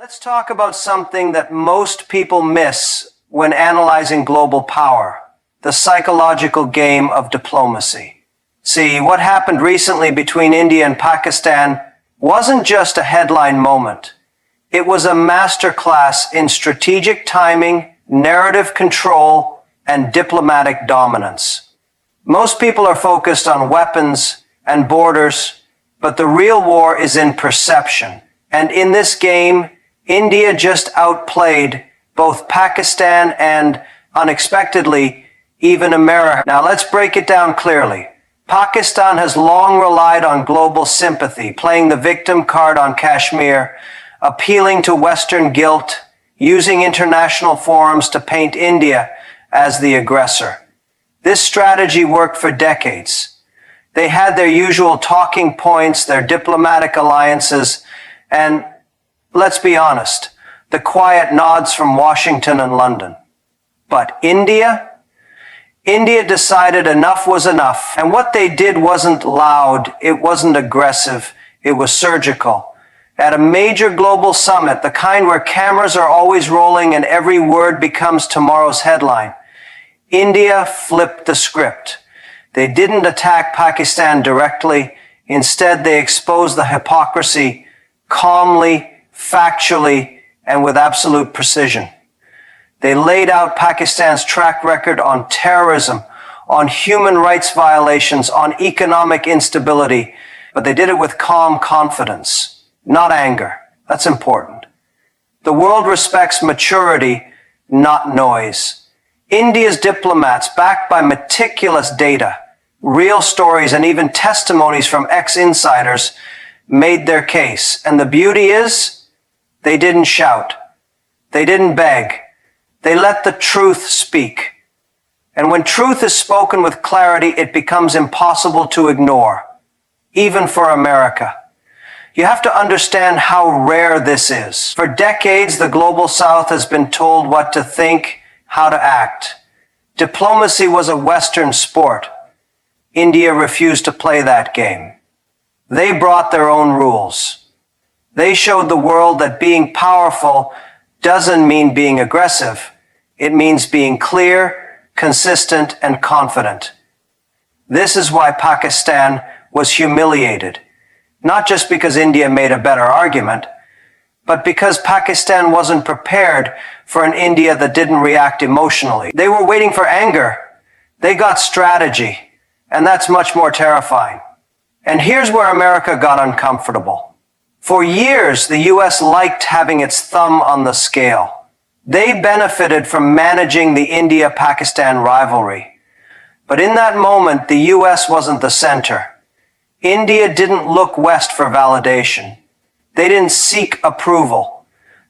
Let's talk about something that most people miss when analyzing global power, the psychological game of diplomacy. See, what happened recently between India and Pakistan wasn't just a headline moment. It was a masterclass in strategic timing, narrative control, and diplomatic dominance. Most people are focused on weapons and borders, but the real war is in perception. And in this game, India just outplayed both Pakistan and, unexpectedly, even America. Now let's break it down clearly. Pakistan has long relied on global sympathy, playing the victim card on Kashmir, appealing to Western guilt, using international forums to paint India as the aggressor. This strategy worked for decades. They had their usual talking points, their diplomatic alliances, and let's be honest, the quiet nods from Washington and London. But India decided enough was enough. And what they did wasn't loud, it wasn't aggressive, it was surgical. At a major global summit, the kind where cameras are always rolling and every word becomes tomorrow's headline, India flipped the script. They didn't attack Pakistan directly. Instead, they exposed the hypocrisy calmly, factually, and with absolute precision. They laid out Pakistan's track record on terrorism, on human rights violations, on economic instability, but they did it with calm confidence, not anger. That's important. The world respects maturity, not noise. India's diplomats, backed by meticulous data, real stories, and even testimonies from ex-insiders, made their case. And the beauty is, they didn't shout. They didn't beg. They let the truth speak. And when truth is spoken with clarity, it becomes impossible to ignore, even for America. You have to understand how rare this is. For decades, the global South has been told what to think, how to act. Diplomacy was a Western sport. India refused to play that game. They brought their own rules. They showed the world that being powerful doesn't mean being aggressive. It means being clear, consistent, and confident. This is why Pakistan was humiliated. Not just because India made a better argument, but because Pakistan wasn't prepared for an India that didn't react emotionally. They were waiting for anger. They got strategy, and that's much more terrifying. And here's where America got uncomfortable. For years, the U.S. liked having its thumb on the scale. They benefited from managing the India-Pakistan rivalry. But in that moment, the U.S. wasn't the center. India didn't look west for validation. They didn't seek approval.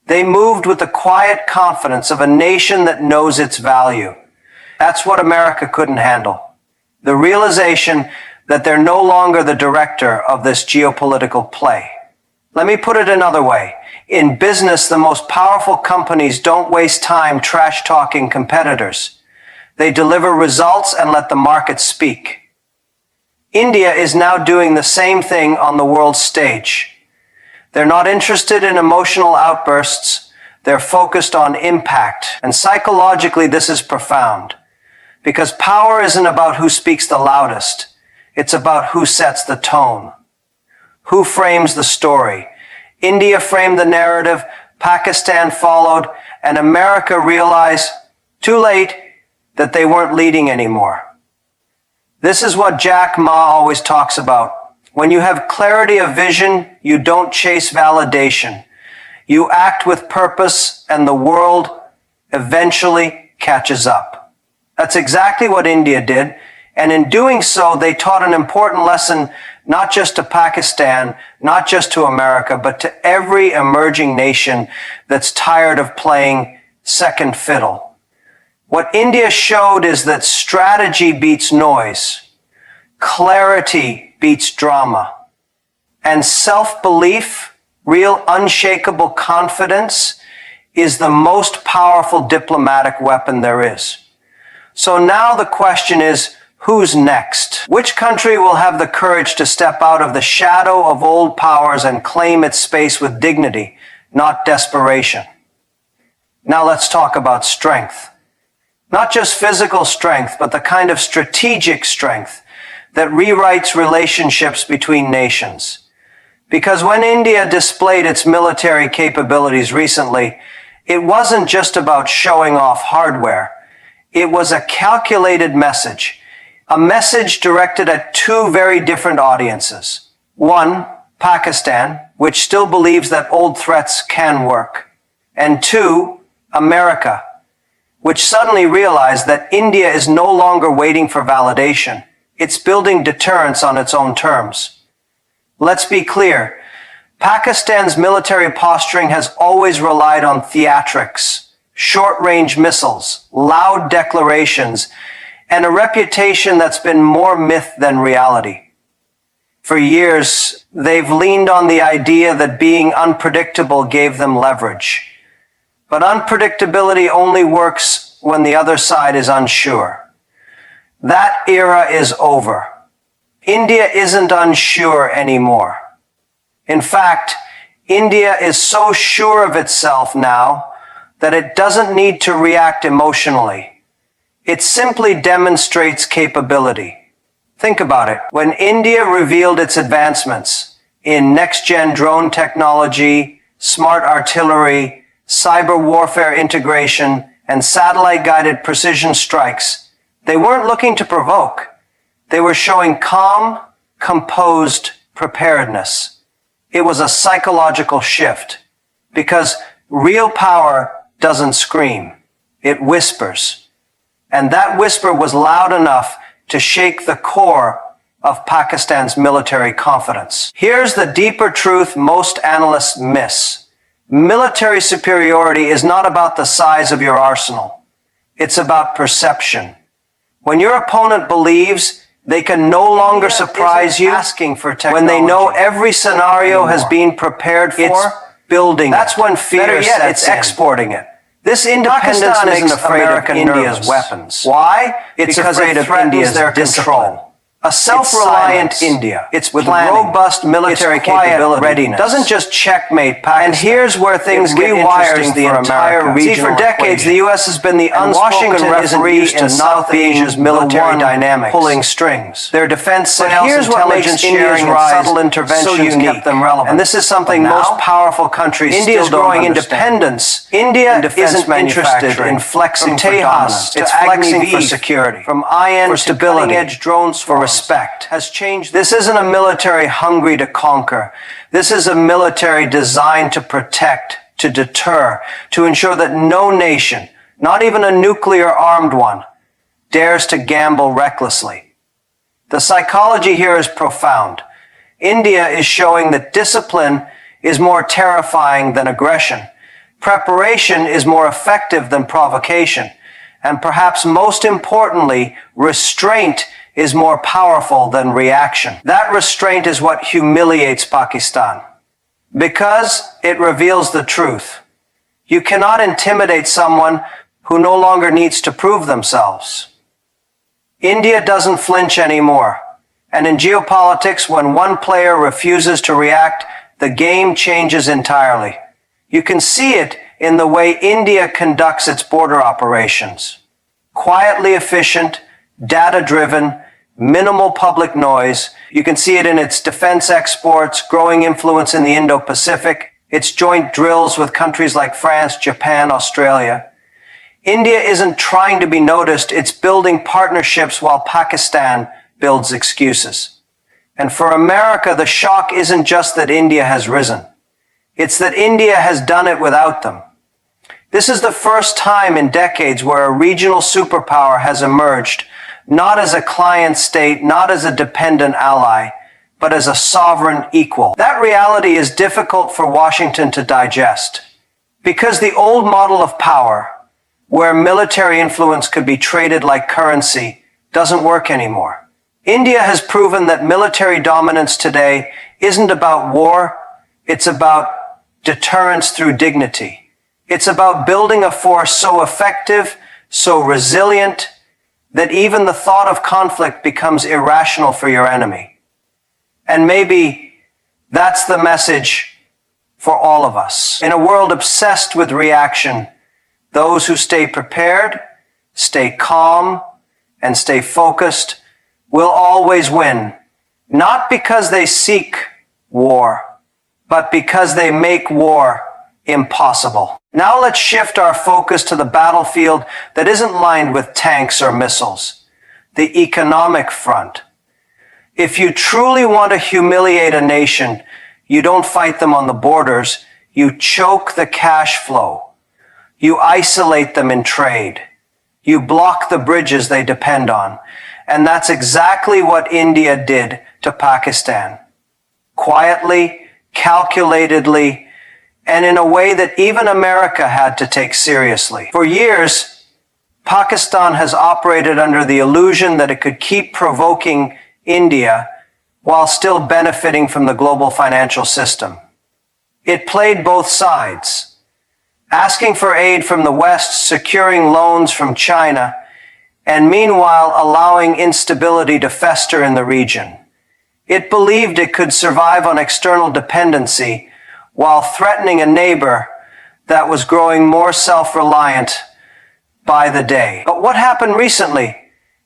They moved with the quiet confidence of a nation that knows its value. That's what America couldn't handle. The realization that they're no longer the director of this geopolitical play. Let me put it another way. In business, the most powerful companies don't waste time trash-talking competitors. They deliver results and let the market speak. India is now doing the same thing on the world stage. They're not interested in emotional outbursts. They're focused on impact. And psychologically, this is profound. Because power isn't about who speaks the loudest. It's about who sets the tone. Who frames the story? India framed the narrative, Pakistan followed, and America realized, too late, that they weren't leading anymore. This is what Jack Ma always talks about. When you have clarity of vision, you don't chase validation. You act with purpose, and the world eventually catches up. That's exactly what India did. And in doing so, they taught an important lesson, not just to Pakistan, not just to America, but to every emerging nation that's tired of playing second fiddle. What India showed is that strategy beats noise, clarity beats drama, and self-belief, real unshakable confidence, is the most powerful diplomatic weapon there is. So now the question is, who's next? Which country will have the courage to step out of the shadow of old powers and claim its space with dignity, not desperation. Now let's talk about strength. Not just physical strength, but the kind of strategic strength that rewrites relationships between nations. Because when India displayed its military capabilities recently, it wasn't just about showing off hardware. It was a calculated message, a message directed at two very different audiences. One, Pakistan, which still believes that old threats can work. And two, America, which suddenly realized that India is no longer waiting for validation. It's building deterrence on its own terms. Let's be clear. Pakistan's military posturing has always relied on theatrics, short-range missiles, loud declarations, and a reputation that's been more myth than reality. For years, they've leaned on the idea that being unpredictable gave them leverage. But unpredictability only works when the other side is unsure. That era is over. India isn't unsure anymore. In fact, India is so sure of itself now that it doesn't need to react emotionally. It simply demonstrates capability. Think about it. When India revealed its advancements in next-gen drone technology, smart artillery, cyber warfare integration, and satellite-guided precision strikes, they weren't looking to provoke. They were showing calm, composed preparedness. It was a psychological shift, because real power doesn't scream. It whispers. And that whisper was loud enough to shake the core of Pakistan's military confidence. Here's the deeper truth most analysts miss. Military superiority is not about the size of your arsenal. It's about perception. When your opponent believes they can no longer surprise you asking for technology, when they know every scenario has been prepared for, it's building. That's when fear sets in. It's exporting it. This independence isn't afraid of India's weapons. Why? It's afraid of India's discipline. A self-reliant India, it's with robust military capability, readiness, doesn't just checkmate Pakistan. And here's where things get interesting the entire region. See, for decades, the U.S. has been the unspoken referee in South Asia's military dynamics, pulling strings. Their defense sales, intelligence sharing, and subtle interventions kept them relevant. And this is something most powerful countries still don't growing independence. India isn't interested in flexing for dominance. It's flexing for security. From IN for stability, cutting-edge drones for respect has changed. This isn't a military hungry to conquer. This is a military designed to protect, to deter, to ensure that no nation, not even a nuclear-armed one, dares to gamble recklessly. The psychology here is profound. India is showing that discipline is more terrifying than aggression. Preparation is more effective than provocation. And perhaps most importantly, restraint is more powerful than reaction. That restraint is what humiliates Pakistan, because it reveals the truth. You cannot intimidate someone who no longer needs to prove themselves. India doesn't flinch anymore. And in geopolitics, when one player refuses to react, the game changes entirely. You can see it in the way India conducts its border operations. Quietly efficient, data-driven, minimal public noise. You can see it in its defense exports, growing influence in the Indo-Pacific, its joint drills with countries like France, Japan, Australia. India isn't trying to be noticed, it's building partnerships while Pakistan builds excuses. And for America, the shock isn't just that India has risen. It's that India has done it without them. This is the first time in decades where a regional superpower has emerged, not as a client state, not as a dependent ally, but as a sovereign equal. That reality is difficult for Washington to digest, because the old model of power, where military influence could be traded like currency, doesn't work anymore. India has proven that military dominance today isn't about war, it's about deterrence through dignity. It's about building a force so effective, so resilient, that even the thought of conflict becomes irrational for your enemy. And maybe that's the message for all of us. In a world obsessed with reaction, those who stay prepared, stay calm, and stay focused will always win, not because they seek war, but because they make war impossible. Now let's shift our focus to the battlefield that isn't lined with tanks or missiles, the economic front. If you truly want to humiliate a nation, you don't fight them on the borders, you choke the cash flow. You isolate them in trade. You block the bridges they depend on. And that's exactly what India did to Pakistan. Quietly, calculatedly, and in a way that even America had to take seriously. For years, Pakistan has operated under the illusion that it could keep provoking India while still benefiting from the global financial system. It played both sides, asking for aid from the West, securing loans from China, and meanwhile allowing instability to fester in the region. It believed it could survive on external dependency while threatening a neighbor that was growing more self-reliant by the day. But what happened recently?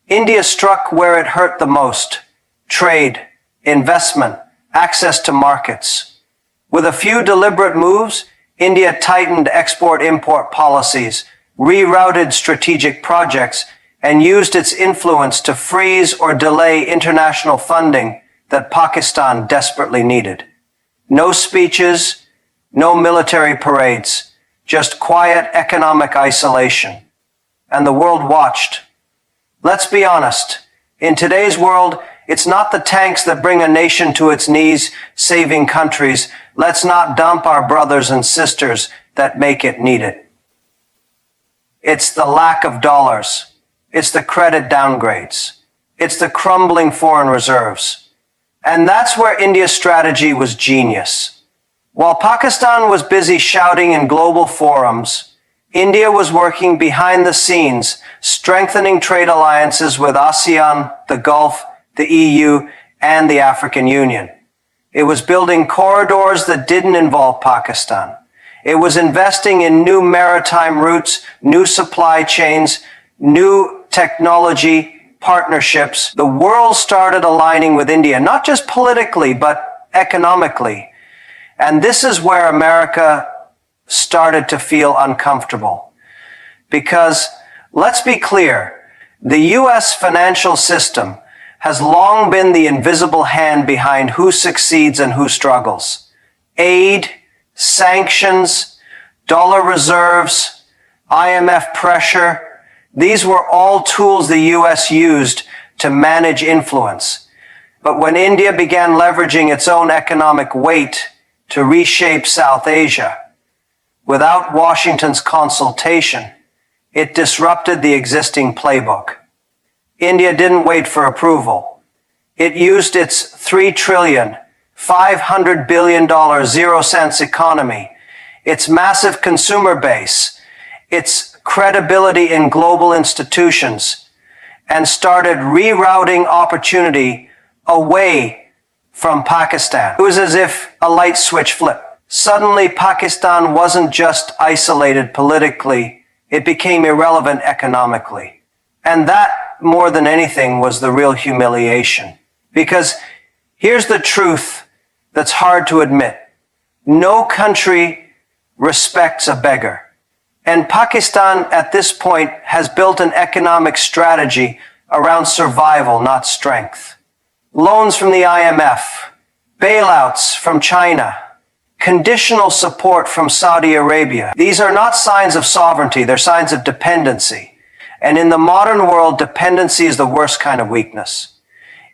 India struck where it hurt the most: trade, investment, access to markets. With a few deliberate moves, India tightened export-import policies, rerouted strategic projects, and used its influence to freeze or delay international funding that Pakistan desperately needed. No speeches, no military parades, just quiet economic isolation. And the world watched. Let's be honest, in today's world, it's not the tanks that bring a nation to its knees, saving countries. Let's not dump our brothers and sisters that make it needed. It's the lack of dollars. It's the credit downgrades. It's the crumbling foreign reserves. And that's where India's strategy was genius. While Pakistan was busy shouting in global forums, India was working behind the scenes, strengthening trade alliances with ASEAN, the Gulf, the EU, and the African Union. It was building corridors that didn't involve Pakistan. It was investing in new maritime routes, new supply chains, new technology partnerships. The world started aligning with India, not just politically, but economically. And this is where America started to feel uncomfortable. Because, let's be clear, the U.S. financial system has long been the invisible hand behind who succeeds and who struggles. Aid, sanctions, dollar reserves, IMF pressure, these were all tools the U.S. used to manage influence. But when India began leveraging its own economic weight to reshape South Asia, without Washington's consultation, it disrupted the existing playbook. India didn't wait for approval. It used its $3 trillion, $500 billion zero-cents economy, its massive consumer base, its credibility in global institutions, and started rerouting opportunity away from Pakistan. It was as if a light switch flipped. Suddenly, Pakistan wasn't just isolated politically, it became irrelevant economically. And that, more than anything, was the real humiliation. Because here's the truth that's hard to admit. No country respects a beggar. And Pakistan, at this point, has built an economic strategy around survival, not strength. Loans from the IMF, bailouts from China, conditional support from Saudi Arabia. These are not signs of sovereignty, they're signs of dependency. And in the modern world, dependency is the worst kind of weakness.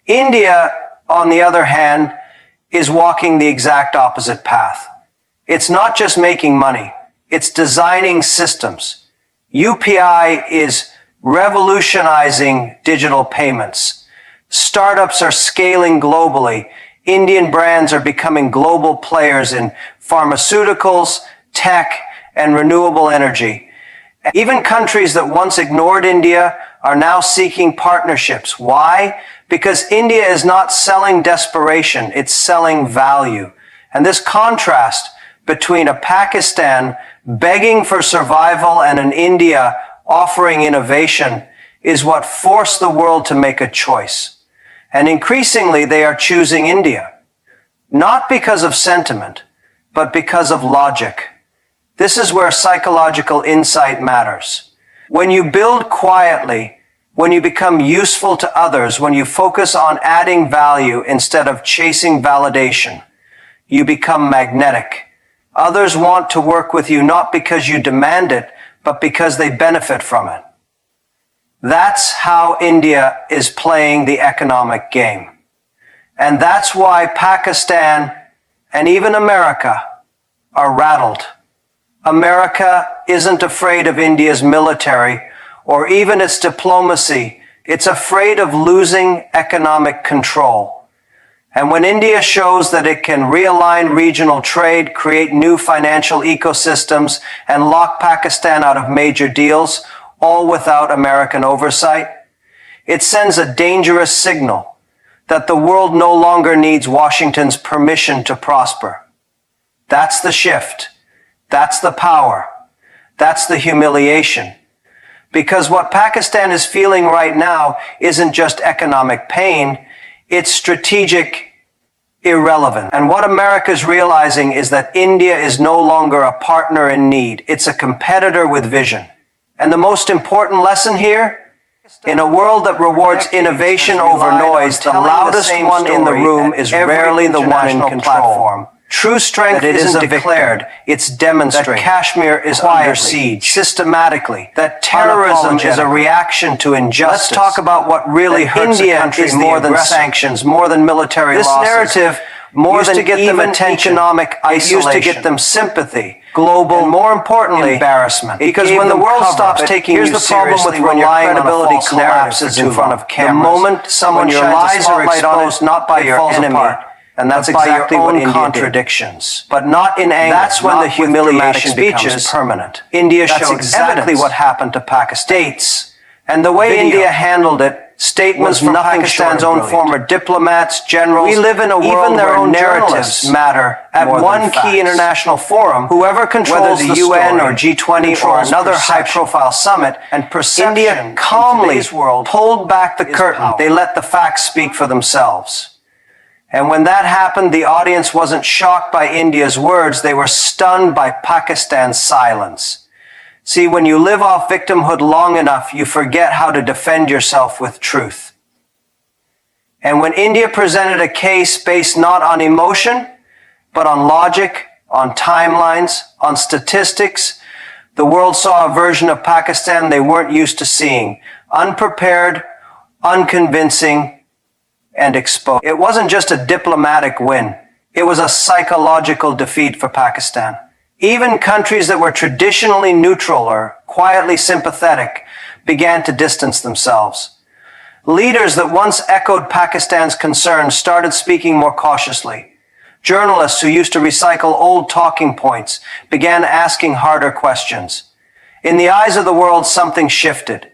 India, on the other hand, is walking the exact opposite path. It's not just making money, it's designing systems. UPI is revolutionizing digital payments. Startups are scaling globally. Indian brands are becoming global players in pharmaceuticals, tech, and renewable energy. Even countries that once ignored India are now seeking partnerships. Why? Because India is not selling desperation, it's selling value. And this contrast between a Pakistan begging for survival and an India offering innovation is what forced the world to make a choice. And increasingly, they are choosing India. Not because of sentiment, but because of logic. This is where psychological insight matters. When you build quietly, when you become useful to others, when you focus on adding value instead of chasing validation, you become magnetic. Others want to work with you not because you demand it, but because they benefit from it. That's how India is playing the economic game. And that's why Pakistan and even America are rattled. America isn't afraid of India's military or even its diplomacy. It's afraid of losing economic control. And when India shows that it can realign regional trade, create new financial ecosystems, and lock Pakistan out of major deals, all without American oversight, it sends a dangerous signal that the world no longer needs Washington's permission to prosper. That's the shift. That's the power. That's the humiliation. Because what Pakistan is feeling right now isn't just economic pain, it's strategic irrelevance. And what America is realizing is that India is no longer a partner in need. It's a competitor with vision. And the most important lesson here, in a world that rewards innovation over noise, the loudest one in the room is rarely the one in control. True strength isn't declared, it's demonstrated. That Kashmir is under siege systematically. That terrorism is a reaction to injustice. Let's talk about what really hurts India country more than sanctions, more than military losses. This narrative, more than even economic isolation, used to get them sympathy, global, and more importantly, embarrassment. Because when the world stops taking you seriously, when your credibility collapses in front of cameras, the moment someone shines a spotlight on it, not by your enemy, and that's exactly what India contradictions. But not in anger. That's when the humiliation becomes permanent. India shows exactly what happened to Pakistan. And the way India handled it, statements from Pakistan's own former diplomats, generals, we live in a world where narratives matter at one key international forum. Whoever controls whether the UN or G20 or another high-profile summit, and India calmly pulled back the curtain. They let the facts speak for themselves. And when that happened, the audience wasn't shocked by India's words. They were stunned by Pakistan's silence. See, when you live off victimhood long enough, you forget how to defend yourself with truth. And when India presented a case based not on emotion, but on logic, on timelines, on statistics, the world saw a version of Pakistan they weren't used to seeing. Unprepared, unconvincing, and exposed. It wasn't just a diplomatic win. It was a psychological defeat for Pakistan. Even countries that were traditionally neutral or quietly sympathetic began to distance themselves. Leaders that once echoed Pakistan's concerns started speaking more cautiously. Journalists who used to recycle old talking points began asking harder questions. In the eyes of the world, something shifted.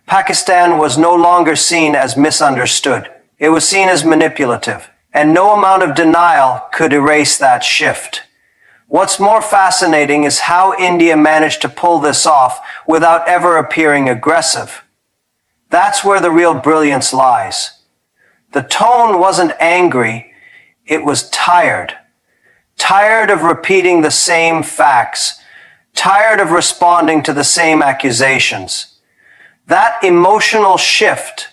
Pakistan was no longer seen as misunderstood. It was seen as manipulative, and no amount of denial could erase that shift. What's more fascinating is how India managed to pull this off without ever appearing aggressive. That's where the real brilliance lies. The tone wasn't angry, it was tired. Tired of repeating the same facts, tired of responding to the same accusations. That emotional shift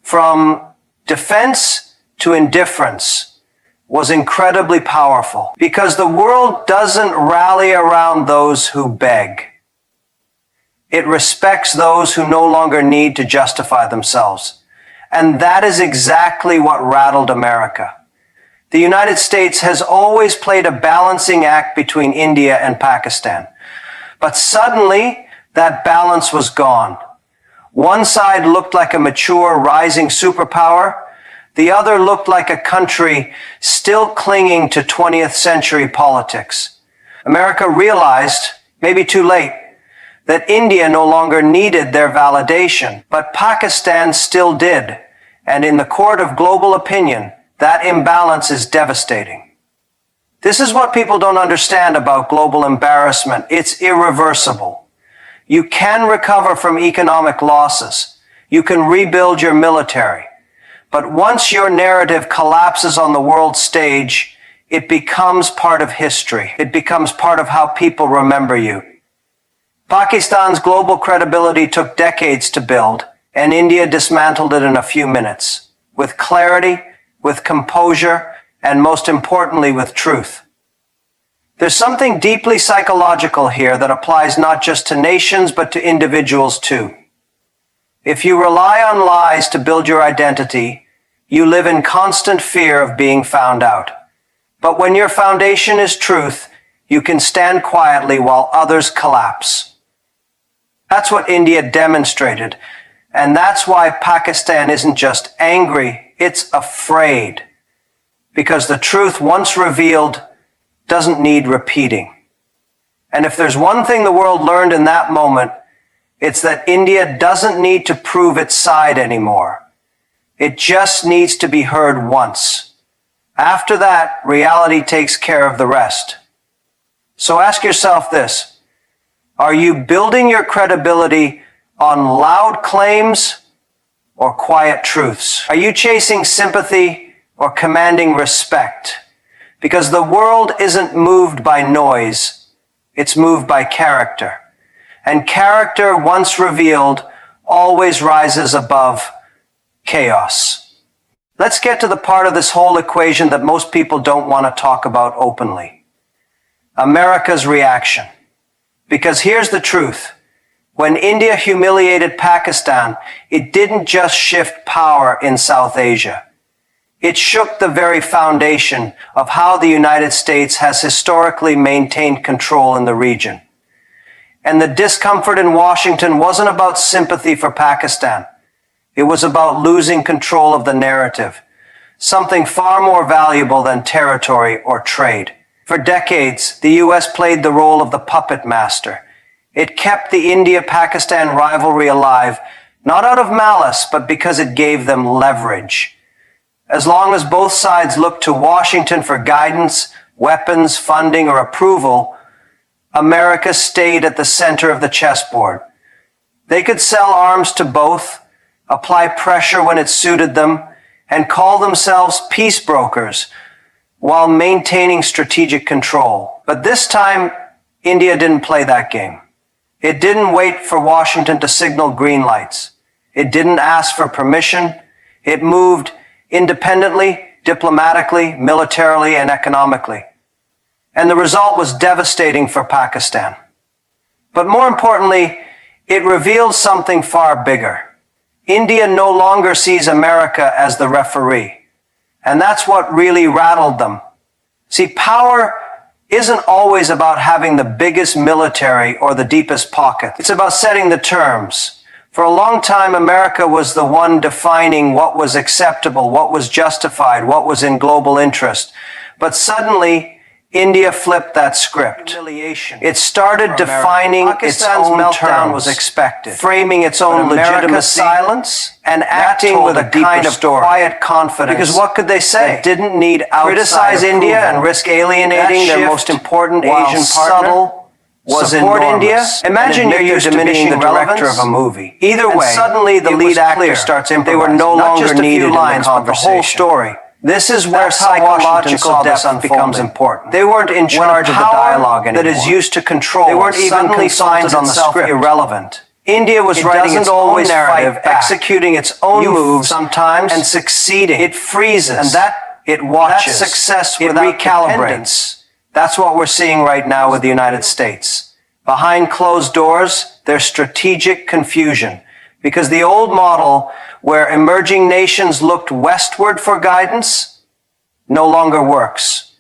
from defense to indifference was incredibly powerful because the world doesn't rally around those who beg. It respects those who no longer need to justify themselves. And that is exactly what rattled America. The United States has always played a balancing act between India and Pakistan. But suddenly, that balance was gone. One side looked like a mature, rising superpower. The other looked like a country still clinging to 20th century politics. America realized, maybe too late, that India no longer needed their validation, but Pakistan still did. And in the court of global opinion, that imbalance is devastating. This is what people don't understand about global embarrassment. It's irreversible. You can recover from economic losses. You can rebuild your military. But once your narrative collapses on the world stage, it becomes part of history. It becomes part of how people remember you. Pakistan's global credibility took decades to build, and India dismantled it in a few minutes. With clarity, with composure, and most importantly, with truth. There's something deeply psychological here that applies not just to nations, but to individuals too. If you rely on lies to build your identity, you live in constant fear of being found out. But when your foundation is truth, you can stand quietly while others collapse. That's what India demonstrated, and that's why Pakistan isn't just angry, it's afraid. Because the truth, once revealed, doesn't need repeating. And if there's one thing the world learned in that moment, it's that India doesn't need to prove its side anymore. It just needs to be heard once. After that, reality takes care of the rest. So ask yourself this: are you building your credibility on loud claims or quiet truths? Are you chasing sympathy or commanding respect? Because the world isn't moved by noise, it's moved by character. And character, once revealed, always rises above chaos. Let's get to the part of this whole equation that most people don't want to talk about openly. America's reaction. Because here's the truth. When India humiliated Pakistan, it didn't just shift power in South Asia. It shook the very foundation of how the United States has historically maintained control in the region. And the discomfort in Washington wasn't about sympathy for Pakistan. It was about losing control of the narrative, something far more valuable than territory or trade. For decades, the U.S. played the role of the puppet master. It kept the India-Pakistan rivalry alive, not out of malice, but because it gave them leverage. As long as both sides looked to Washington for guidance, weapons, funding, or approval, America stayed at the center of the chessboard. They could sell arms to both, apply pressure when it suited them, and call themselves peace brokers while maintaining strategic control. But this time, India didn't play that game. It didn't wait for Washington to signal green lights. It didn't ask for permission. It moved independently, diplomatically, militarily, and economically. And the result was devastating for Pakistan. But more importantly, it revealed something far bigger. India no longer sees America as the referee. And that's what really rattled them. See, power isn't always about having the biggest military or the deepest pocket. It's about setting the terms. For a long time, America was the one defining what was acceptable, what was justified, what was in global interest. But suddenly, India flipped that script. It started defining its own meltdown was expected, framing its own legitimacy, silence, and acting with a kind of quiet confidence. Because what could they say? That didn't need outside criticize India and risk alienating their most important Asian partner. Was support enormous. India. Imagine you're used to being the director of a movie. Either way, suddenly the lead actor starts improvising. They were no longer needed in the conversation, but the whole story. This is where psychological depth becomes important. They weren't in charge of the dialogue anymore. That is used to control. They weren't even consigned on the script. Irrelevant. India was writing its own narrative, executing its own moves sometimes, and succeeding. It freezes, and that it watches. That success without recalibrates. That's what we're seeing right now with the United States. Behind closed doors, there's strategic confusion. Because the old model, where emerging nations looked westward for guidance, no longer works.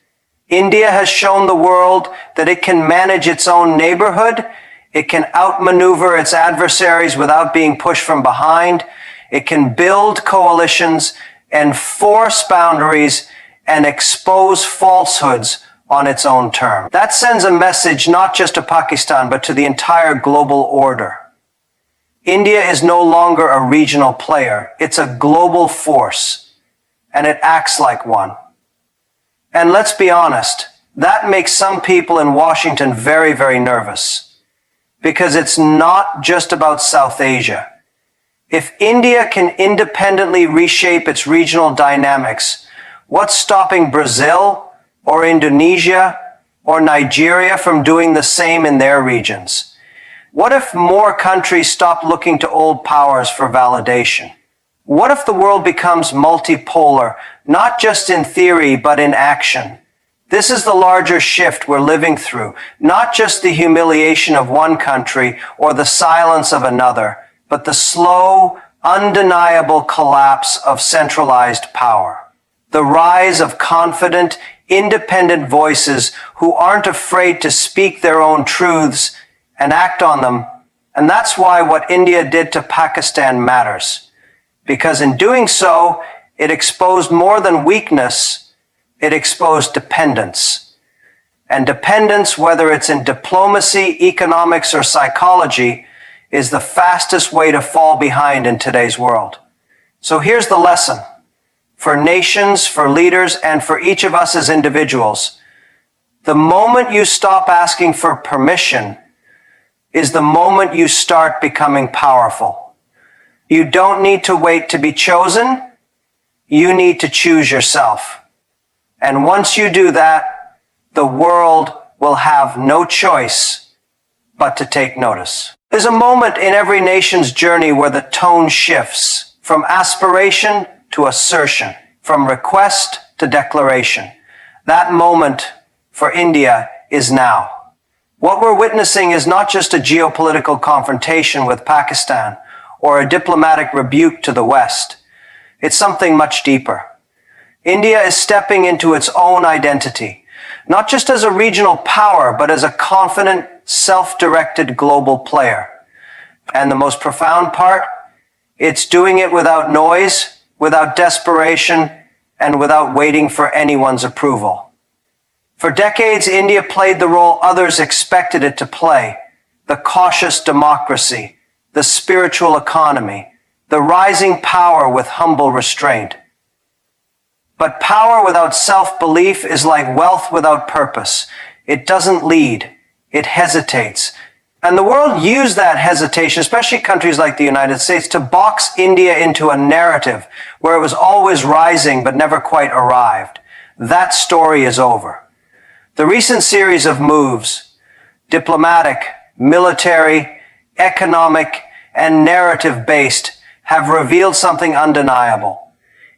India has shown the world that it can manage its own neighborhood, it can outmaneuver its adversaries without being pushed from behind, it can build coalitions, enforce boundaries, and expose falsehoods on its own terms. That sends a message not just to Pakistan, but to the entire global order. India is no longer a regional player. It's a global force, and it acts like one. And let's be honest, That makes some people in Washington very, very nervous, because it's not just about South Asia. If India can independently reshape its regional dynamics, what's stopping Brazil or Indonesia or Nigeria from doing the same in their regions? What if more countries stop looking to old powers for validation? What if the world becomes multipolar, not just in theory, but in action? This is the larger shift we're living through, not just the humiliation of one country or the silence of another, but the slow, undeniable collapse of centralized power. The rise of confident, independent voices who aren't afraid to speak their own truths and act on them. And that's why what India did to Pakistan matters. Because in doing so, it exposed more than weakness, it exposed dependence. And dependence, whether it's in diplomacy, economics, or psychology, is the fastest way to fall behind in today's world. So here's the lesson. For nations, for leaders, and for each of us as individuals, the moment you stop asking for permission is the moment you start becoming powerful. You don't need to wait to be chosen. You need to choose yourself. And once you do that, the world will have no choice but to take notice. There's a moment in every nation's journey where the tone shifts from aspiration to assertion, from request to declaration. That moment for India is now. What we're witnessing is not just a geopolitical confrontation with Pakistan or a diplomatic rebuke to the West. It's something much deeper. India is stepping into its own identity, not just as a regional power, but as a confident, self-directed global player. And the most profound part, it's doing it without noise, without desperation, and without waiting for anyone's approval. For decades, India played the role others expected it to play: the cautious democracy, the spiritual economy, the rising power with humble restraint. But power without self-belief is like wealth without purpose. It doesn't lead. It hesitates. And the world used that hesitation, especially countries like the United States, to box India into a narrative where it was always rising but never quite arrived. That story is over. The recent series of moves, diplomatic, military, economic, and narrative-based, have revealed something undeniable.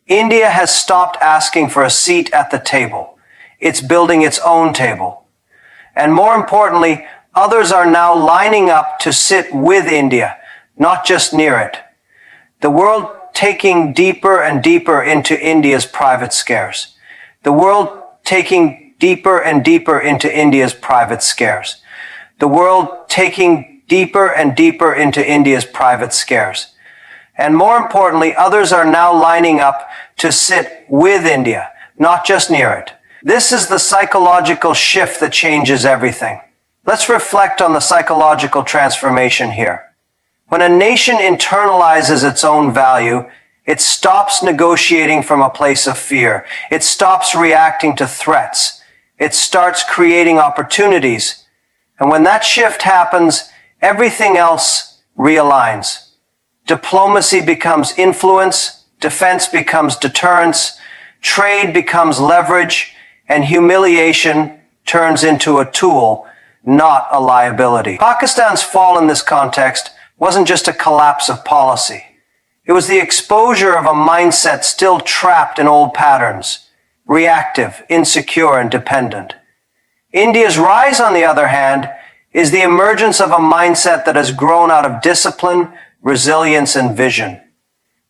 India has stopped asking for a seat at the table. It's building its own table. And more importantly, others are now lining up to sit with India, not just near it. The world taking deeper and deeper into India's private scares. The world taking deeper and deeper into India's private scares. The world taking deeper and deeper into India's private scares. And more importantly, others are now lining up to sit with India, not just near it. This is the psychological shift that changes everything. Let's reflect on the psychological transformation here. When a nation internalizes its own value, it stops negotiating from a place of fear. It stops reacting to threats. It starts creating opportunities. And when that shift happens, everything else realigns. Diplomacy becomes influence, defense becomes deterrence, trade becomes leverage, and humiliation turns into a tool, not a liability. Pakistan's fall in this context wasn't just a collapse of policy. It was the exposure of a mindset still trapped in old patterns, reactive, insecure, and dependent. India's rise, on the other hand, is the emergence of a mindset that has grown out of discipline, resilience, and vision.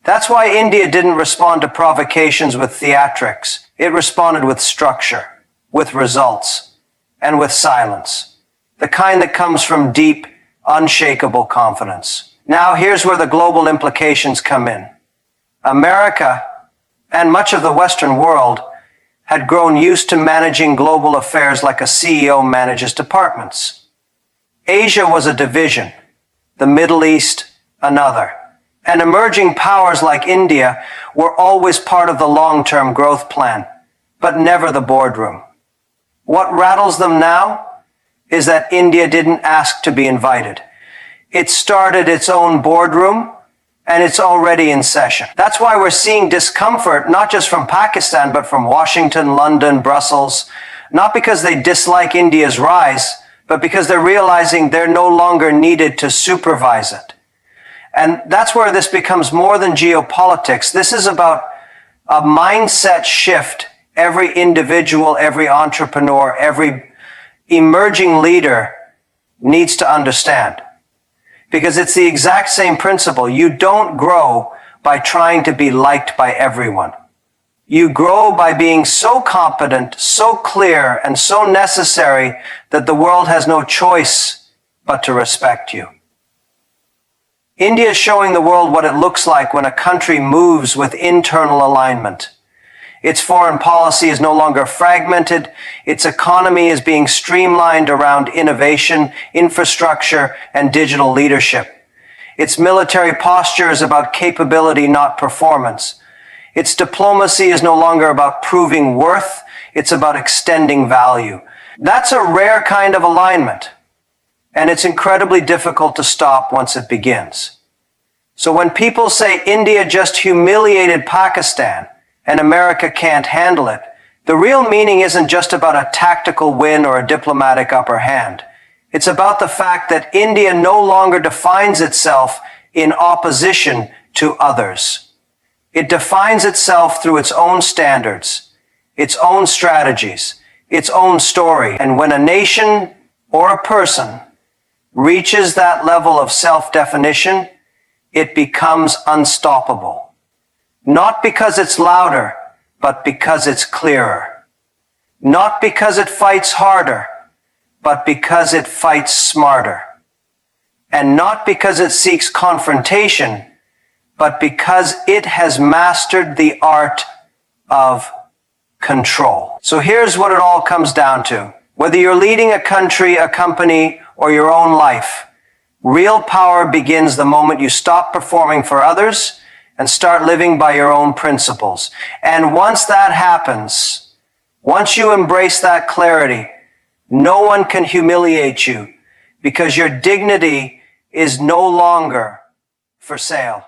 That's why India didn't respond to provocations with theatrics. It responded with structure, with results, and with silence. The kind that comes from deep, unshakable confidence. Now here's where the global implications come in. America, and much of the Western world, had grown used to managing global affairs like a CEO manages departments. Asia was a division, the Middle East another. And emerging powers like India were always part of the long-term growth plan, but never the boardroom. What rattles them now is that India didn't ask to be invited. It started its own boardroom, and it's already in session. That's why we're seeing discomfort, not just from Pakistan, but from Washington, London, Brussels, not because they dislike India's rise, but because they're realizing they're no longer needed to supervise it. And that's where this becomes more than geopolitics. This is about a mindset shift every individual, every entrepreneur, every emerging leader needs to understand. Because it's the exact same principle. You don't grow by trying to be liked by everyone. You grow by being so competent, so clear, and so necessary that the world has no choice but to respect you. India is showing the world what it looks like when a country moves with internal alignment. Its foreign policy is no longer fragmented. Its economy is being streamlined around innovation, infrastructure, and digital leadership. Its military posture is about capability, not performance. Its diplomacy is no longer about proving worth. It's about extending value. That's a rare kind of alignment, and it's incredibly difficult to stop once it begins. So when people say India just humiliated Pakistan, and America can't handle it, the real meaning isn't just about a tactical win or a diplomatic upper hand. It's about the fact that India no longer defines itself in opposition to others. It defines itself through its own standards, its own strategies, its own story. And when a nation or a person reaches that level of self-definition, it becomes unstoppable. Not because it's louder, but because it's clearer. Not because it fights harder, but because it fights smarter. And not because it seeks confrontation, but because it has mastered the art of control. So here's what it all comes down to. Whether you're leading a country, a company, or your own life, real power begins the moment you stop performing for others and start living by your own principles. And once that happens, once you embrace that clarity, no one can humiliate you because your dignity is no longer for sale.